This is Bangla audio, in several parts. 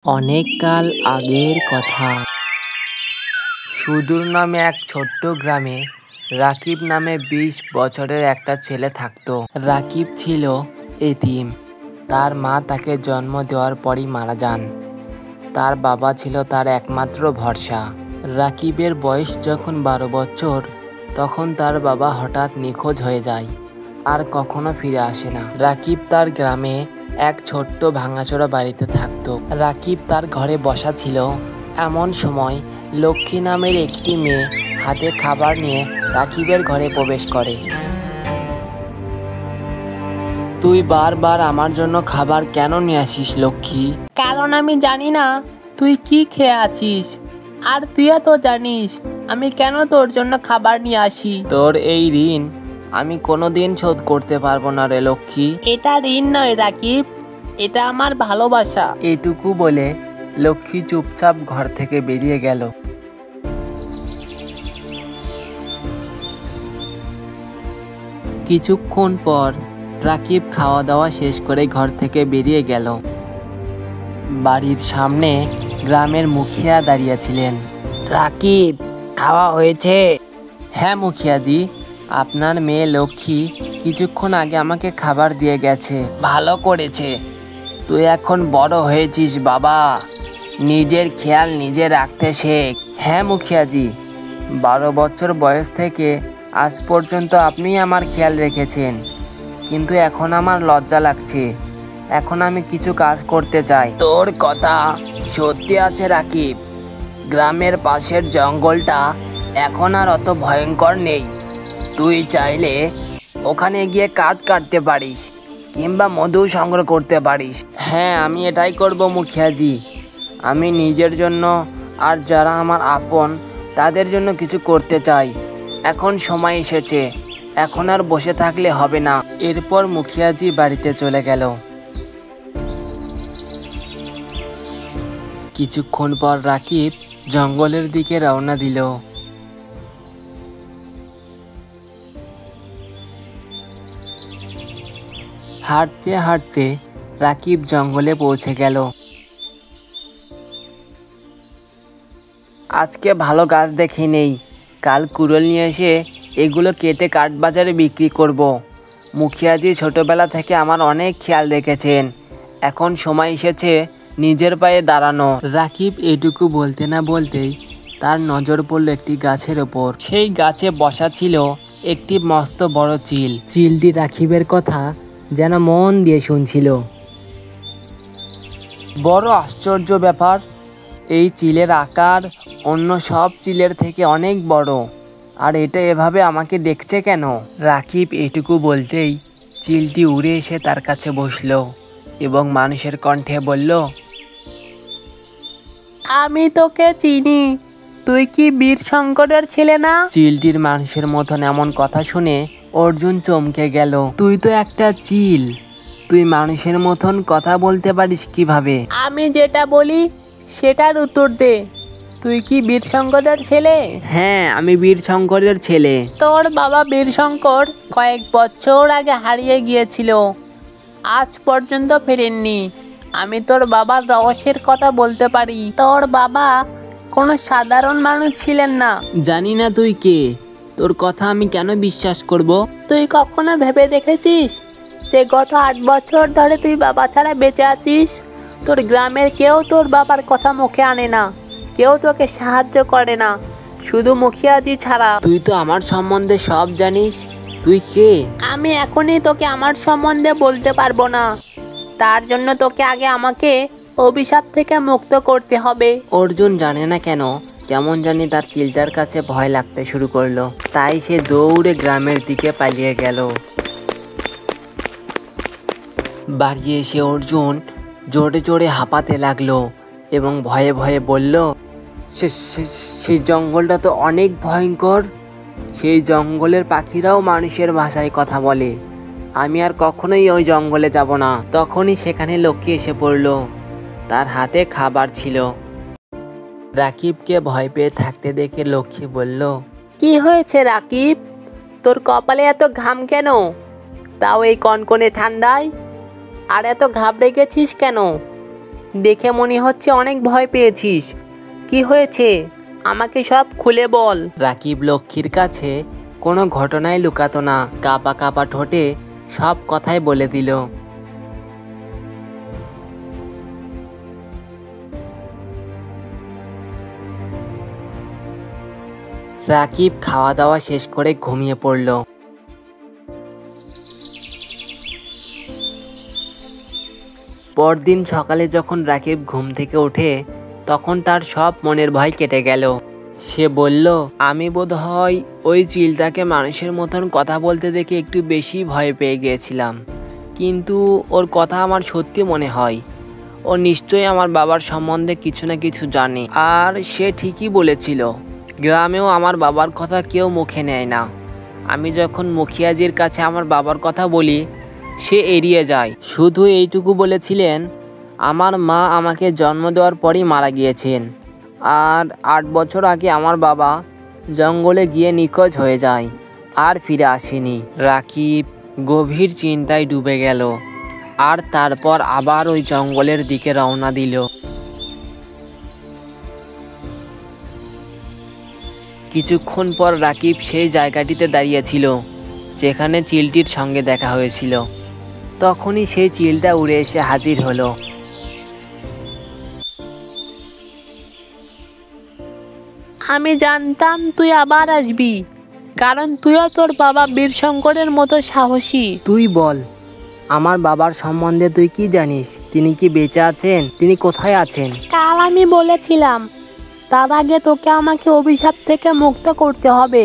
অনেক কাল আগের কথা। সুদূর নামে এক ছোট্ট গ্রামে রাকিব নামে ২০ বছরের একটা ছেলে থাকতো। রাকিব ছিল এতিম। তার মা তাকে জন্ম দেওয়ার পরই মারা যান। তার বাবা ছিল তার একমাত্র ভরসা। রাকিবের বয়স যখন ১২ বছর, তখন তার বাবা হঠাৎ নিখোঁজ হয়ে যায় আর কখনো ফিরে আসে না। রাকিব তার গ্রামে এক ছোট্ট ভাঙাচোরা বাড়িতে থাকতো। রাকিব তার ঘরে বসা ছিল। এমন সময় লক্ষ্মী নামের একটি মেয়ে হাতে খাবার নিয়ে রাকিবের ঘরে প্রবেশ করে। তুই বারবার আমার জন্য খাবার কেন নিয়ে আসিস লক্ষ্মী? কারণ আমি জানি না তুই কি খেয়ে আছিস, আর তুইও তো জানিস আমি কেন তোর জন্য খাবার নিয়ে আসি। তোর এই ঋণ আমি কোনোদিন শোধ করতে পারবো না রে লক্ষ্মী। এটা ঋণ নয় রাকিব, এটা আমার ভালোবাসা। এটুকু বলে লক্ষ্মী চুপচাপ ঘর থেকে বেরিয়ে গেল। কিছুক্ষণ পর রাকিব খাওয়া দাওয়া শেষ করে ঘর থেকে বেরিয়ে গেল। বাড়ির সামনে গ্রামের মুখিয়া দাঁড়িয়েছিলেন। রাকিব, খাওয়া হয়েছে? হ্যাঁ মুখিয়াজি, আপনার মেয়ে লক্ষ্মী কিছুক্ষণ আগে আমাকে খাবার দিয়ে গেছে। ভালো করেছে। তুই এখন বড় হয়েছিস বাবা, নিজের খেয়াল নিজে রাখতে শেখ। হ্যাঁ মুখিয়াজি, ১২ বছর বয়স থেকে আজ পর্যন্ত আপনিই আমার খেয়াল রেখেছেন, কিন্তু এখন আমার লজ্জা লাগছে। এখন আমি কিছু কাজ করতে চাই। তোর কথা সত্যি আছে রাকিব। গ্রামের পাশের জঙ্গলটা এখন আর অত ভয়ঙ্কর নেই। তুই চাইলে ওখানে গিয়ে কাঠ কাটতে পারিস কিংবা মধু সংগ্রহ করতে পারিস। হ্যাঁ, আমি এটাই করব মুখিয়াজি। আমি নিজের জন্য আর যারা আমার আপন তাদের জন্য কিছু করতে চাই। এখন সময় এসেছে, এখন আর বসে থাকলে হবে না। এরপর মুখিয়াজি বাড়িতে চলে গেল। কিছুক্ষণ পর রাকিব জঙ্গলের দিকে রওনা দিল। হাঁটতে হাঁটতে রাকিব জঙ্গলে পৌঁছে গেল। আজকে ভালো গাছ দেখি নেই, কাল কুড়োল নিয়ে এসে এগুলো কেটে কাঠ বাজারে বিক্রি করব। মুখিয়াজি ছোটবেলা থেকে আমার অনেক খেয়াল রেখেছেন, এখন সময় এসেছে নিজের পায়ে দাঁড়ানো। রাকিব এটুকু বলতে না বলতেই তার নজর পড়ল একটি গাছের ওপর। সেই গাছে বসা ছিল একটি মস্ত বড় চিল। চিলটি রাকিবের কথা যেন মন দিয়ে শুনছিল। বড় আশ্চর্য ব্যাপার, এই চিলের আকার অন্য সব চিলের থেকে অনেক বড়, আর এটা এভাবে আমাকে দেখছে কেন? রাকিব এটুকু বলতেই চিলটি উড়ে এসে তার কাছে বসল এবং মানুষের কণ্ঠে বলল, আমি তোকে চিনি, তুই কি বীর শঙ্করের ছেলে না? চিলটির মানুষের মতন এমন কথা শুনে অর্জুন চমকে গেল। তুই তো একটা চিল, তুই মানুষের মতন কথা বলতে পারিস কিভাবে? আমি যেটা বলি সেটার উত্তর দে। তুই কি বীর শঙ্করের ছেলে? হ্যাঁ, আমি বীর শঙ্করের ছেলে। তোর বাবা বীর শঙ্কর কয়েক বছর আগে হারিয়ে গিয়েছিল, আজ পর্যন্ত ফেরেননি। আমি তোর বাবার রহস্যের কথা বলতে পারি। তোর বাবা কোনো সাধারণ মানুষ ছিলেন না। জানি না তুই কে, তোর কথা আমি কেন বিশ্বাস করব? তুই কখনো ভেবে দেখেছিস যে গত ৮ বছর ধরে তুই বাবা ছাড়া বেঁচে আছিস? তোর গ্রামের কেউ তোর বাবার কথা মুখে আনে না, কেউ তোকে সাহায্য করে না, শুধু মুখিয়াজি ছাড়া। তুই তো আমার সম্বন্ধে সব জানিস, তুই কে? আমি এখনই তোকে আমার সম্বন্ধে বলতে পারবো না, তার জন্য তোকে আগে আমাকে অভিশাপ থেকে মুক্ত করতে হবে। অর্জুন জানে না কেন কেমন জানি তার চিলটার কাছে ভয় লাগতে শুরু করলো, তাই সে দৌড়ে গ্রামের দিকে পালিয়ে গেল। বাড়ি এসে অর্জুন জোরে জোরে হাঁপাতে লাগলো এবং ভয়ে ভয়ে বলল, সেই জঙ্গলটা তো অনেক ভয়ঙ্কর। সেই জঙ্গলের পাখিরাও মানুষের ভাষায় কথা বলে, আমি আর কখনোই ওই জঙ্গলে যাব না। তখনই সেখানে লক্ষ্মী এসে পড়ল, তার হাতে খাবার ছিল। রাকিবকে ভয় পেয়ে থাকতে দেখে লক্ষ্মী বলল, কি হয়েছে রাকিব, তোর কপালে এত ঘাম কেন, তাও এই কনকনে ঠান্ডায়? আর এত ঘাবড়ে গেছিস কেন? দেখে মনে হচ্ছে অনেক ভয় পেয়েছিস। কি হয়েছে আমাকে সব খুলে বল। রাকিব লক্ষ্মীর কাছে কোনো ঘটনাই লুকাতো না, কাঁপা কাঁপা ঠোঁটে সব কথাই বলে দিল। রাকিব খাওয়া দাওয়া শেষ করে ঘুমিয়ে পড়ল। পরদিন সকালে যখন রাকিব ঘুম থেকে ওঠে তখন তার সব মনের ভয় কেটে গেল। সে বলল, আমি বোধহয় ওই চিলটাকে মানুষের মতন কথা বলতে দেখে একটু বেশি ভয় পেয়ে গিয়েছিলাম, কিন্তু ওর কথা আমার সত্যি মনে হয়। ও নিশ্চয়ই আমার বাবার সম্বন্ধে কিছু না কিছু জানে, আর সে ঠিকই বলেছিল, গ্রামেও আমার বাবার কথা কেউ মুখে নেয় না। আমি যখন মুখিয়াজির কাছে আমার বাবার কথা বলি সে এড়িয়ে যায়। শুধু এইটুকু বলেছিলেন, আমার মা আমাকে জন্ম দেওয়ার পরই মারা গিয়েছেন, আর 8 বছর আগে আমার বাবা জঙ্গলে গিয়ে নিখোঁজ হয়ে যায়, আর ফিরে আসেনি। রাকিব গভীর চিন্তায় ডুবে গেল, আর তারপর আবার ওই জঙ্গলের দিকে রওনা দিল। কিছুক্ষণ পর রাকিব সেই জায়গাটিতে দাঁড়িয়েছিল যেখানে চিলটির সঙ্গে দেখা হয়েছিল। তখনই সেই চিলটা উড়ে এসে হাজির হলো। আমি জানতাম তুই আবার আসবি, কারণ তুইও তোর বাবা বীরশঙ্করের মতো সাহসী। তুই বল, আমার বাবার সম্বন্ধে তুই কি জানিস? তিনি কি বেঁচে আছেন? তিনি কোথায় আছেন? কাল আমি বলেছিলাম, তার আগে তোকে আমাকে অভিশাপ থেকে মুক্ত করতে হবে।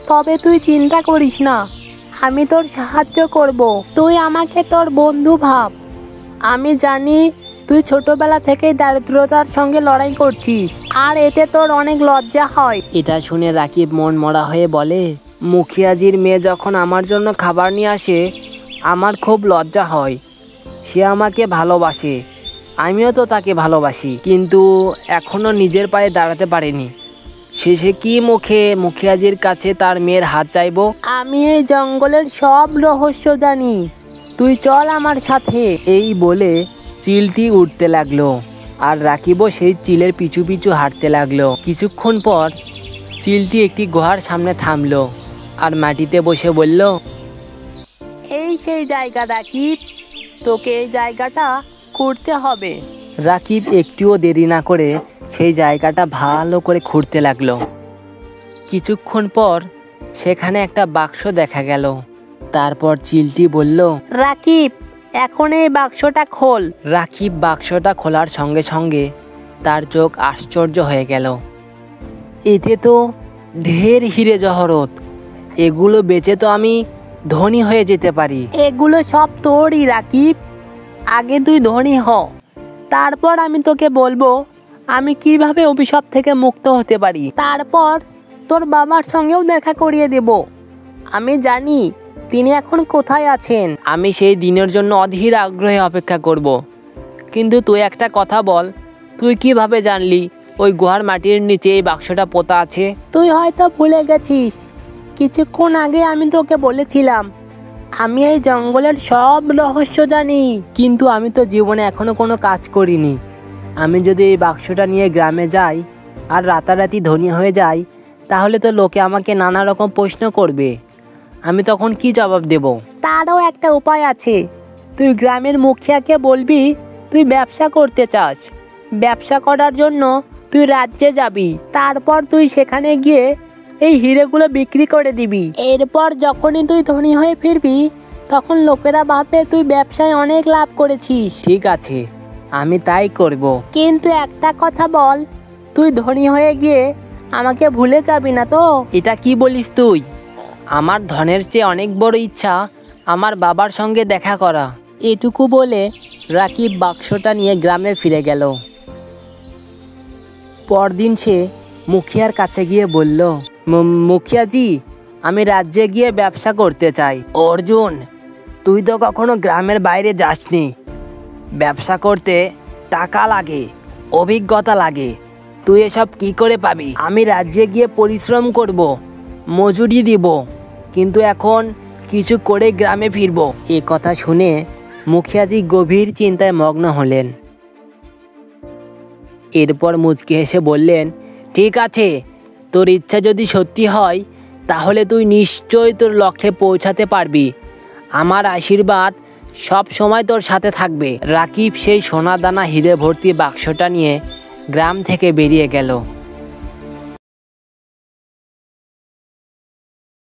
তবে তুই চিন্তা করিস না, আমি তোর সাহায্য করব। তুই আমাকে তোর বন্ধু ভাব। আমি জানি তুই ছোটবেলা থেকেই দারিদ্রতার সঙ্গে লড়াই করছিস, আর এতে তোর অনেক লজ্জা হয়। এটা শুনে রাকিব মন মরা হয়ে বলে, মুখিয়াজির মেয়ে যখন আমার জন্য খাবার নিয়ে আসে আমার খুব লজ্জা হয়। সে আমাকে ভালোবাসে, আমিও তো তাকে ভালোবাসি, কিন্তু এখনো নিজের পায়ে দাঁড়াতে পারিনি। শেষে কি মুখে মুখিয়াজির কাছে তার মেয়ের হাত চাইবো? আমি এই জঙ্গলের সব রহস্য জানি, তুই চল আমার সাথে। এই বলে চিলটি উঠতে লাগলো, আর রাকিবও সেই চিলের পিছু পিছু হাঁটতে লাগলো। কিছুক্ষণ পর চিলটি একটি গুহার সামনে থামলো, আর মাটিতে বসে বলল, এই সেই জায়গা রাকিব, তোকে এই জায়গাটা খুঁড়তে হবে। রাকিব একটুও দেরি না করে সেই জায়গাটা ভালো করে খুঁড়তে লাগলো। কিছুক্ষণ পর সেখানে একটা বাক্স দেখা গেল। তারপর চিলটি বলল, রাকিব, এখন এই বাক্সটা খোল। রাকিব বাক্সটা খোলার সঙ্গে সঙ্গে তার চোখ আশ্চর্য হয়ে গেল। এতে তো ঢের হিরে জহরত, এগুলো বেচে তো আমি ধনী হয়ে যেতে পারি। এগুলো সব তোরই রাকিব, আগে তুই ধনী হ, তারপর আমি তোকে বলবো আমি কিভাবে অভিশাপ থেকে মুক্ত হতে পারি। তারপর তোর বাবার সঙ্গেও দেখা করিয়ে দেব। আমি জানি তিনি এখন কোথায় আছেন। আমি সেই দিনের জন্য অধীর আগ্রহে অপেক্ষা করব। কিন্তু তুই একটা কথা বল, তুই কিভাবে জানলি ওই গুহার মাটির নিচে এই বাক্সটা পোতা আছে? তুই হয়তো ভুলে গেছিস, কিছুক্ষণ আগে আমি তোকে বলেছিলাম আমি এই জঙ্গলের সব রহস্য জানি। কিন্তু আমি তো জীবনে এখনো কোনো কাজ করিনি। আমি যদি এই বাক্সটা নিয়ে গ্রামে যাই আর রাতারাতি ধনী হয়ে যাই, তাহলে তো লোকে আমাকে নানা রকম প্রশ্ন করবে। আমি তখন কি জবাব দেব? তারও একটা উপায় আছে। তুই গ্রামের মুখিয়াকে বলবি তুই ব্যবসা করতে চাস। ব্যবসা করার জন্য তুই রাজ্যে যাবি, তারপর তুই সেখানে গিয়ে এই হিরেগুলো বিক্রি করে দিবি। এরপর যখনই তুই ধনী হয়ে ফিরবি তখন লোকেরা ভাববে তুই ব্যবসায় অনেক লাভ করেছিস। ঠিক আছে, আমি তাই করব। কিন্তু একটা কথা বল, তুই ধনী হয়ে গিয়ে আমাকে ভুলে যাবি না তো? এটা কি বলিস তুই? আমার ধনের চেয়ে অনেক বড় ইচ্ছা আমার বাবার সঙ্গে দেখা করা। এটুকু বলে রাকিব বাক্সটা নিয়ে গ্রামে ফিরে গেল। পরদিন সে মুখিয়ার কাছে গিয়ে বলল, মুখিয়াজি, আমি রাজ্যে গিয়ে ব্যবসা করতে চাই। অর্জুন, তুই তো কখনো গ্রামের বাইরে যাসনি। ব্যবসা করতে টাকা লাগে, অভিজ্ঞতা লাগে, তুই এসব কি করে পাবি? আমি রাজ্যে গিয়ে পরিশ্রম করব, মজুরি দিব, কিন্তু এখন কিছু করে গ্রামে ফিরব। এ কথা শুনে মুখিয়াজি গভীর চিন্তায় মগ্ন হলেন। এরপর মুচকি হেসে বললেন, ঠিক আছে, তোর ইচ্ছা যদি সত্যি হয় তাহলে তুই নিশ্চয়ই তোর লক্ষ্যে পৌঁছাতে পারবি। আমার আশীর্বাদ সব সময় তোর সাথে থাকবে। রাকিব সেই সোনা দানা হিরে ভর্তি বাক্সটা নিয়ে গ্রাম থেকে বেরিয়ে গেল।